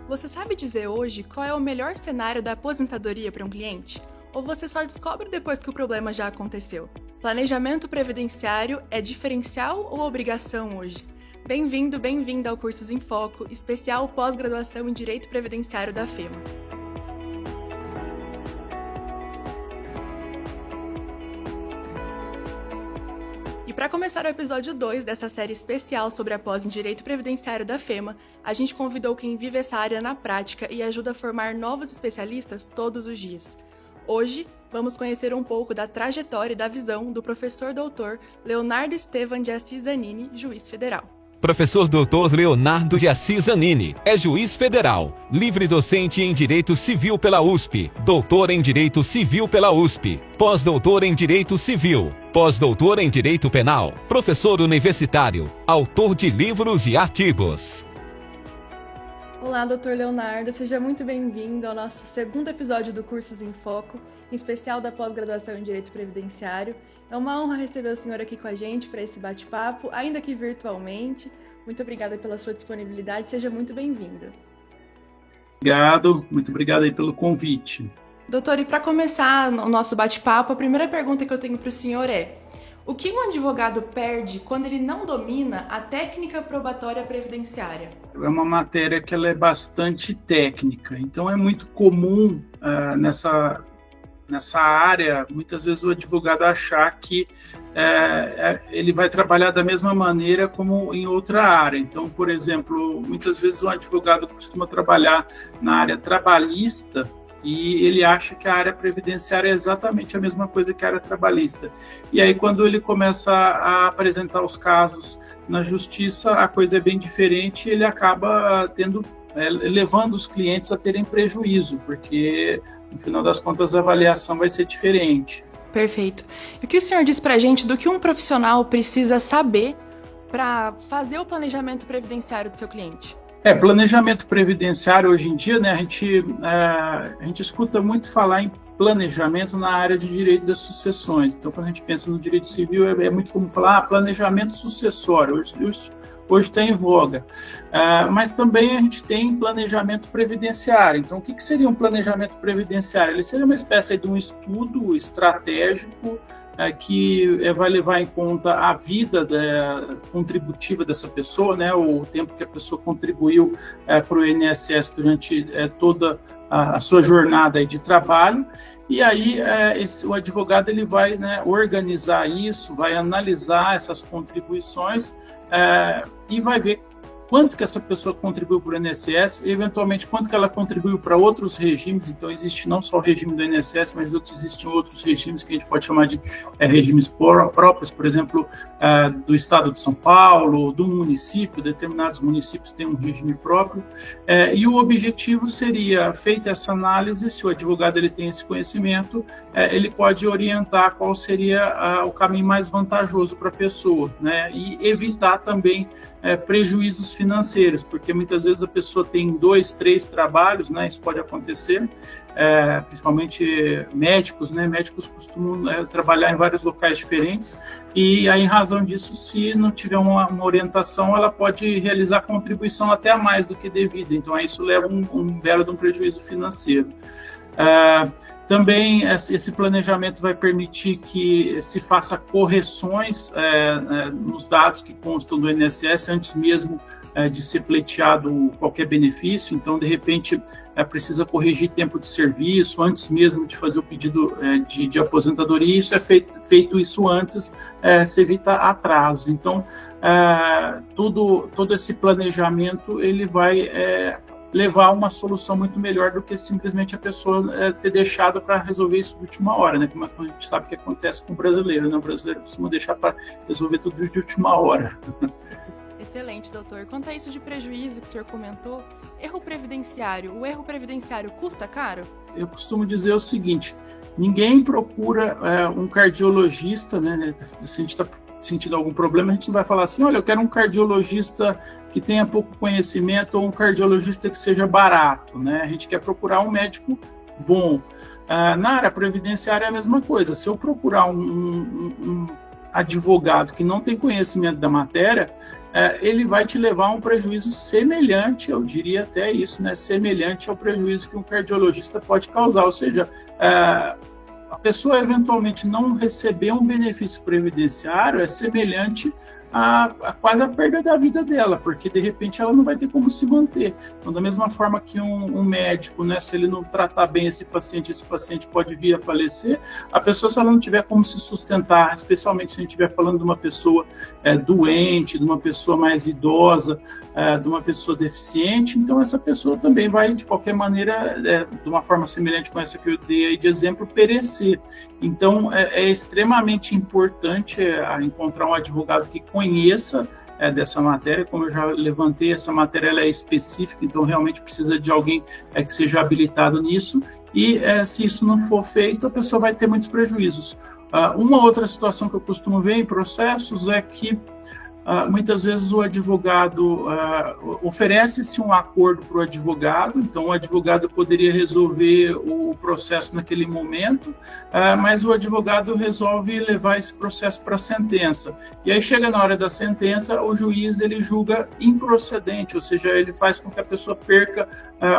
Você sabe dizer hoje qual é o melhor cenário da aposentadoria para um cliente? Ou você só descobre depois que o problema já aconteceu? Planejamento previdenciário é diferencial ou obrigação hoje? Bem-vindo, bem-vinda ao Cursos em Foco, especial pós-graduação em Direito Previdenciário da FEMA. E para começar o episódio 2 dessa série especial sobre a pós em Direito Previdenciário da FEMA, a gente convidou quem vive essa área na prática e ajuda a formar novos especialistas todos os dias. Hoje, vamos conhecer um pouco da trajetória e da visão do professor doutor Leonardo Estevam de Assis Zanini, juiz federal. Professor Dr. Leonardo de Assis Zanini é juiz federal, livre docente em Direito Civil pela USP, doutor em Direito Civil pela USP, pós-doutor em Direito Civil, pós-doutor em Direito Penal, professor universitário, autor de livros e artigos. Olá, doutor Leonardo, seja muito bem-vindo ao nosso segundo episódio do Cursos em Foco, em especial da pós-graduação em Direito Previdenciário. É uma honra receber o senhor aqui com a gente para esse bate-papo, ainda que virtualmente. Muito obrigada pela sua disponibilidade, seja muito bem-vindo. Muito obrigado aí pelo convite. Doutor, e para começar o nosso bate-papo, a primeira pergunta que eu tenho para o senhor é: o que um advogado perde quando ele não domina a técnica probatória previdenciária? É uma matéria que ela é bastante técnica, então é muito comum nessa área, muitas vezes o advogado achar que ele vai trabalhar da mesma maneira como em outra área. Então, por exemplo, muitas vezes o advogado costuma trabalhar na área trabalhista e ele acha que a área previdenciária é exatamente a mesma coisa que a área trabalhista. E aí, quando ele começa a apresentar os casos na justiça, a coisa é bem diferente e ele acaba levando os clientes a terem prejuízo, porque no final das contas a avaliação vai ser diferente. Perfeito. E o que o senhor diz pra gente do que um profissional precisa saber para fazer o planejamento previdenciário do seu cliente? Planejamento previdenciário hoje em dia, né, a gente escuta muito falar em planejamento na área de direito das sucessões. Então, quando a gente pensa no direito civil, é muito comum falar planejamento sucessório. Hoje está em voga. Mas também a gente tem planejamento previdenciário. Então, o que seria um planejamento previdenciário? Ele seria uma espécie de um estudo estratégico que vai levar em conta a vida contributiva dessa pessoa, né, o tempo que a pessoa contribuiu para o INSS durante toda a sua jornada aí de trabalho. E aí o advogado ele vai, né, organizar isso, vai analisar essas contribuições e vai ver quanto que essa pessoa contribuiu para o INSS, eventualmente quanto que ela contribuiu para outros regimes. Então existe não só o regime do INSS, mas existem outros regimes que a gente pode chamar de regimes próprios, por exemplo, do estado de São Paulo, do município, determinados municípios têm um regime próprio, e o objetivo seria, feita essa análise, se o advogado ele tem esse conhecimento, ele pode orientar qual seria o caminho mais vantajoso para a pessoa, né, e evitar também prejuízos financeiros, porque muitas vezes a pessoa tem 2, 3 trabalhos, né? Isso pode acontecer, principalmente médicos, né? Médicos costumam trabalhar em vários locais diferentes e aí, em razão disso, se não tiver uma orientação, ela pode realizar contribuição até a mais do que devida, então aí isso leva um belo de um prejuízo financeiro. Também esse planejamento vai permitir que se faça correções nos dados que constam do INSS antes mesmo de ser pleiteado qualquer benefício. Então, de repente, precisa corrigir tempo de serviço antes mesmo de fazer o pedido de aposentadoria. Isso é feito isso antes, se evita atraso. Então, todo esse planejamento ele vai levar a uma solução muito melhor do que simplesmente a pessoa ter deixado para resolver isso de última hora, né? Como a gente sabe que acontece com o brasileiro, né? O brasileiro costuma deixar para resolver tudo de última hora. Excelente, doutor. Quanto a isso de prejuízo que o senhor comentou, o erro previdenciário custa caro? Eu costumo dizer o seguinte: ninguém procura um cardiologista, né? Se a gente está sentindo algum problema, a gente não vai falar assim, olha, eu quero um cardiologista que tenha pouco conhecimento ou um cardiologista que seja barato, né? A gente quer procurar um médico bom. Na área previdenciária é a mesma coisa. Se eu procurar advogado que não tem conhecimento da matéria, ele vai te levar a um prejuízo semelhante, eu diria até isso, né, semelhante ao prejuízo que um cardiologista pode causar, ou seja, a pessoa eventualmente não receber um benefício previdenciário é semelhante a quase a perda da vida dela, porque de repente ela não vai ter como se manter. Então, da mesma forma que um médico, né, se ele não tratar bem esse paciente pode vir a falecer, a pessoa, se ela não tiver como se sustentar, especialmente se a gente estiver falando de uma pessoa doente, de uma pessoa mais idosa, de uma pessoa deficiente, então essa pessoa também vai, de qualquer maneira, de uma forma semelhante com essa que eu dei aí de exemplo, perecer. Então, é extremamente importante encontrar um advogado que conheça dessa matéria. Como eu já levantei, essa matéria ela é específica, então realmente precisa de alguém que seja habilitado nisso, e se isso não for feito, a pessoa vai ter muitos prejuízos. Uma outra situação que eu costumo ver em processos é que muitas vezes o advogado oferece-se um acordo para o advogado, então o advogado poderia resolver o processo naquele momento, mas o advogado resolve levar esse processo para a sentença. E aí chega na hora da sentença, o juiz ele julga improcedente, ou seja, ele faz com que a pessoa perca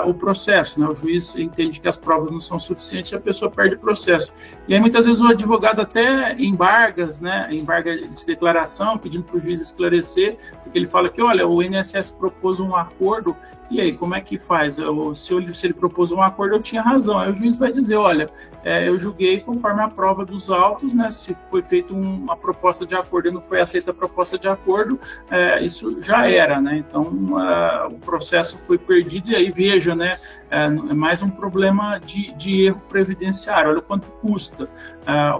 o processo, né? O juiz entende que as provas não são suficientes e a pessoa perde o processo. E aí muitas vezes o advogado até embarga de declaração, pedindo para o juiz esclarecer, porque ele fala que, olha, o INSS propôs um acordo, e aí, como é que faz? Se ele propôs um acordo, eu tinha razão. Aí o juiz vai dizer, olha, eu julguei conforme a prova dos autos, né? Se foi feita uma proposta de acordo e não foi aceita a proposta de acordo, isso já era, né? Então, o processo foi perdido, e aí veja, né? É mais um problema de erro previdenciário. Olha quanto custa.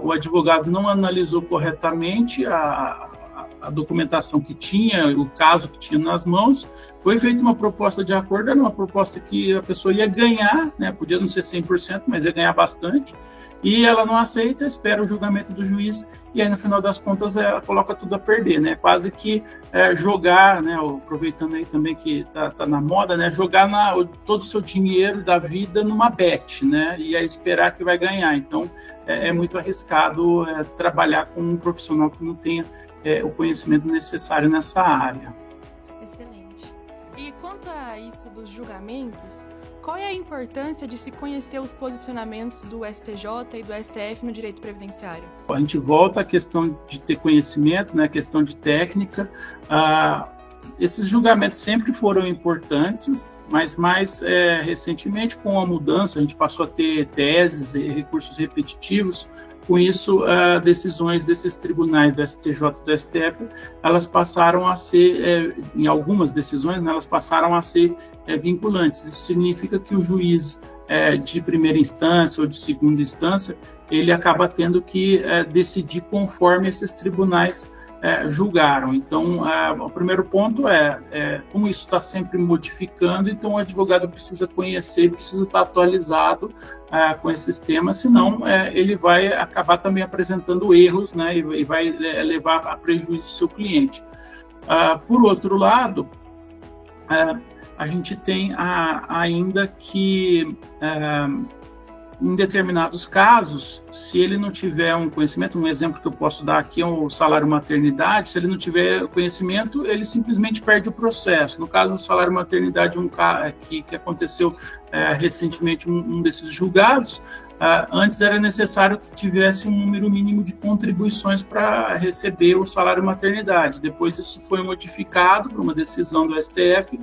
O advogado não analisou corretamente a documentação que tinha, o caso que tinha nas mãos, foi feita uma proposta de acordo, era uma proposta que a pessoa ia ganhar, né? Podia não ser 100%, mas ia ganhar bastante, e ela não aceita, espera o julgamento do juiz, e aí no final das contas ela coloca tudo a perder, né? Quase que jogar, né? Aproveitando aí também que tá na moda, né? Jogar todo o seu dinheiro da vida numa bet, né? E aí esperar que vai ganhar. Então é muito arriscado trabalhar com um profissional que não tenha o conhecimento necessário nessa área. Excelente. E quanto a isso dos julgamentos, qual é a importância de se conhecer os posicionamentos do STJ e do STF no direito previdenciário? A gente volta à questão de ter conhecimento, né, a questão de técnica. Esses julgamentos sempre foram importantes, mas mais recentemente, com a mudança, a gente passou a ter teses e recursos repetitivos. Com isso, decisões desses tribunais do STJ e do STF, elas passaram a ser, em algumas decisões, né, elas passaram a ser vinculantes. Isso significa que o juiz de primeira instância ou de segunda instância, ele acaba tendo que decidir conforme esses tribunais julgaram. Então, o primeiro ponto como isso está sempre modificando, então o advogado precisa conhecer, precisa estar atualizado com esses temas, senão ele vai acabar também apresentando erros, né, e vai levar a prejuízo do seu cliente. Por outro lado, a gente tem ainda que em determinados casos, se ele não tiver um conhecimento, um exemplo que eu posso dar aqui é o salário maternidade, se ele não tiver conhecimento, ele simplesmente perde o processo. No caso do salário maternidade, que aconteceu recentemente, um desses julgados, antes era necessário que tivesse um número mínimo de contribuições para receber o salário maternidade. Depois isso foi modificado por uma decisão do STF,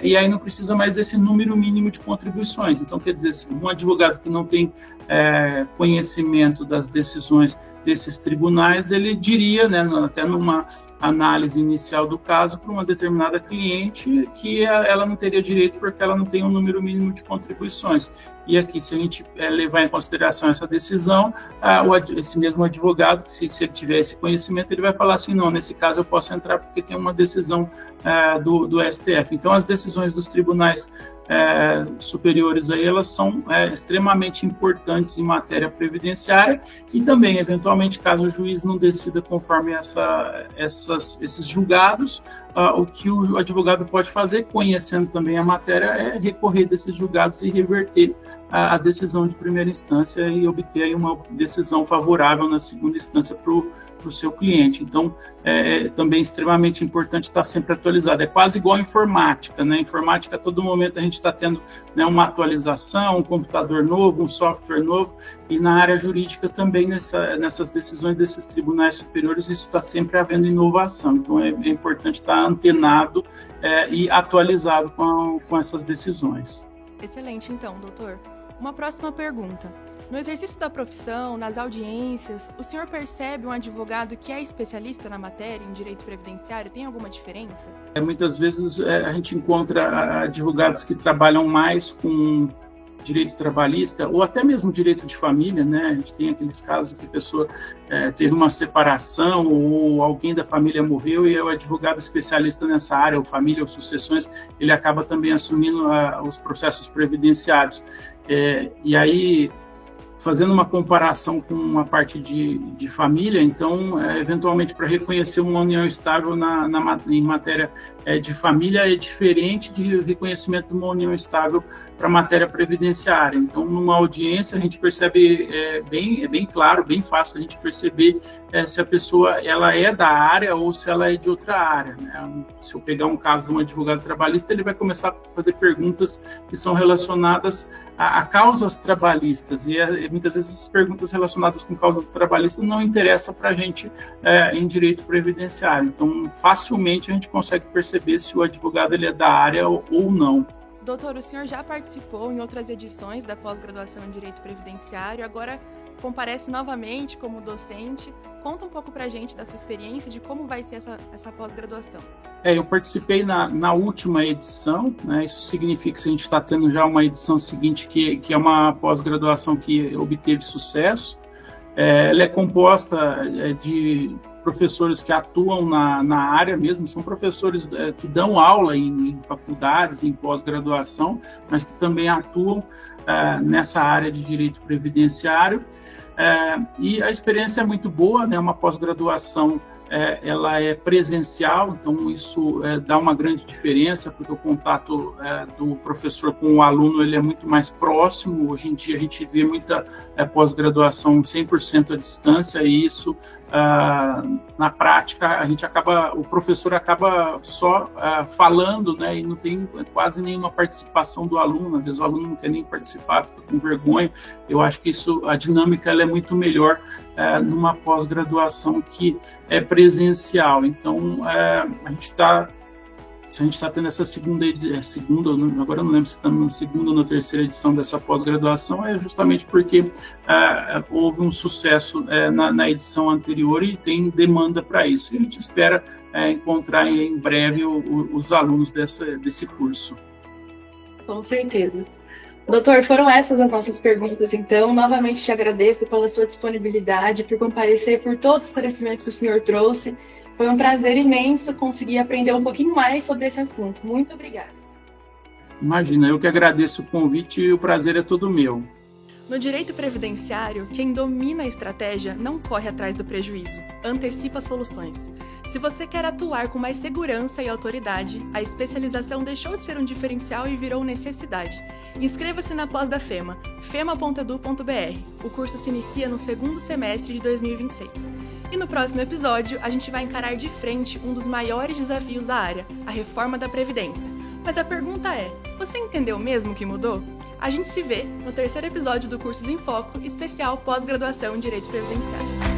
e aí não precisa mais desse número mínimo de contribuições. Então, quer dizer, um advogado que não tem conhecimento das decisões desses tribunais, ele diria, né, até numa análise inicial do caso, para uma determinada cliente que ela não teria direito porque ela não tem um número mínimo de contribuições. E aqui, se a gente levar em consideração essa decisão, esse mesmo advogado, se ele tiver esse conhecimento, ele vai falar assim, não, nesse caso eu posso entrar porque tem uma decisão do STF. Então, as decisões dos tribunais superiores aí, elas são extremamente importantes em matéria previdenciária, e também, eventualmente, caso o juiz não decida conforme esses julgados, o que o advogado pode fazer, conhecendo também a matéria, é recorrer desses julgados e reverter a decisão de primeira instância e obter aí uma decisão favorável na segunda instância para para o seu cliente. Então, é também extremamente importante estar sempre atualizado. É quase igual a informática, né? Informática, a todo momento a gente está tendo, né, uma atualização, um computador novo, um software novo, e na área jurídica também, nessas decisões desses tribunais superiores, isso está sempre havendo inovação. Então, é importante estar antenado e atualizado com essas decisões. Excelente, então, doutor. Uma próxima pergunta. No exercício da profissão, nas audiências, o senhor percebe um advogado que é especialista na matéria em direito previdenciário? Tem alguma diferença? Muitas vezes a gente encontra advogados que trabalham mais com direito trabalhista ou até mesmo direito de família, né? A gente tem aqueles casos que a pessoa teve uma separação ou alguém da família morreu e é o advogado especialista nessa área, ou família ou sucessões, ele acaba também assumindo os processos previdenciários. E aí, fazendo uma comparação com uma parte de família, então, eventualmente, para reconhecer uma união estável em matéria de família é diferente de reconhecimento de uma união estável para matéria previdenciária. Então, numa audiência, a gente percebe bem claro, bem fácil a gente perceber se a pessoa ela é da área ou se ela é de outra área, né? Se eu pegar um caso de um advogado trabalhista, ele vai começar a fazer perguntas que são relacionadas a causas trabalhistas, e muitas vezes as perguntas relacionadas com causa trabalhista não interessam para a gente em direito previdenciário. Então, facilmente a gente consegue perceber se o advogado ele é da área ou não. Doutor, o senhor já participou em outras edições da pós-graduação em Direito Previdenciário, agora comparece novamente como docente. Conta um pouco para a gente da sua experiência, de como vai ser essa pós-graduação. Eu participei na última edição, né? Isso significa que a gente está tendo já uma edição seguinte, que é uma pós-graduação que obteve sucesso. Ela é composta de professores que atuam na área mesmo, são professores que dão aula em faculdades, em pós-graduação, mas que também atuam nessa área de direito previdenciário. E a experiência é muito boa, né? Uma pós-graduação ela é presencial, então isso dá uma grande diferença, porque o contato do professor com o aluno ele é muito mais próximo. Hoje em dia a gente vê muita pós-graduação 100% à distância, e isso na prática o professor acaba só falando, né, e não tem quase nenhuma participação do aluno. Às vezes o aluno não quer nem participar, fica com vergonha. Eu acho que a dinâmica ela é muito melhor numa pós-graduação que é presencial. Então, se a gente está tendo essa segunda, agora eu não lembro se estamos na segunda ou na terceira edição dessa pós-graduação, é justamente porque houve um sucesso na edição anterior e tem demanda para isso. E a gente espera encontrar em breve os alunos desse curso. Com certeza. Doutor, foram essas as nossas perguntas, então. Novamente te agradeço pela sua disponibilidade, por comparecer, por todos os esclarecimentos que o senhor trouxe. Foi um prazer imenso conseguir aprender um pouquinho mais sobre esse assunto. Muito obrigada. Imagina, eu que agradeço o convite e o prazer é todo meu. No direito previdenciário, quem domina a estratégia não corre atrás do prejuízo, antecipa soluções. Se você quer atuar com mais segurança e autoridade, a especialização deixou de ser um diferencial e virou necessidade. Inscreva-se na pós da FEMA, fema.edu.br. O curso se inicia no segundo semestre de 2026. E no próximo episódio, a gente vai encarar de frente um dos maiores desafios da área, a reforma da Previdência. Mas a pergunta é, você entendeu mesmo o que mudou? A gente se vê no terceiro episódio do Cursos em Foco, especial pós-graduação em Direito Previdenciário.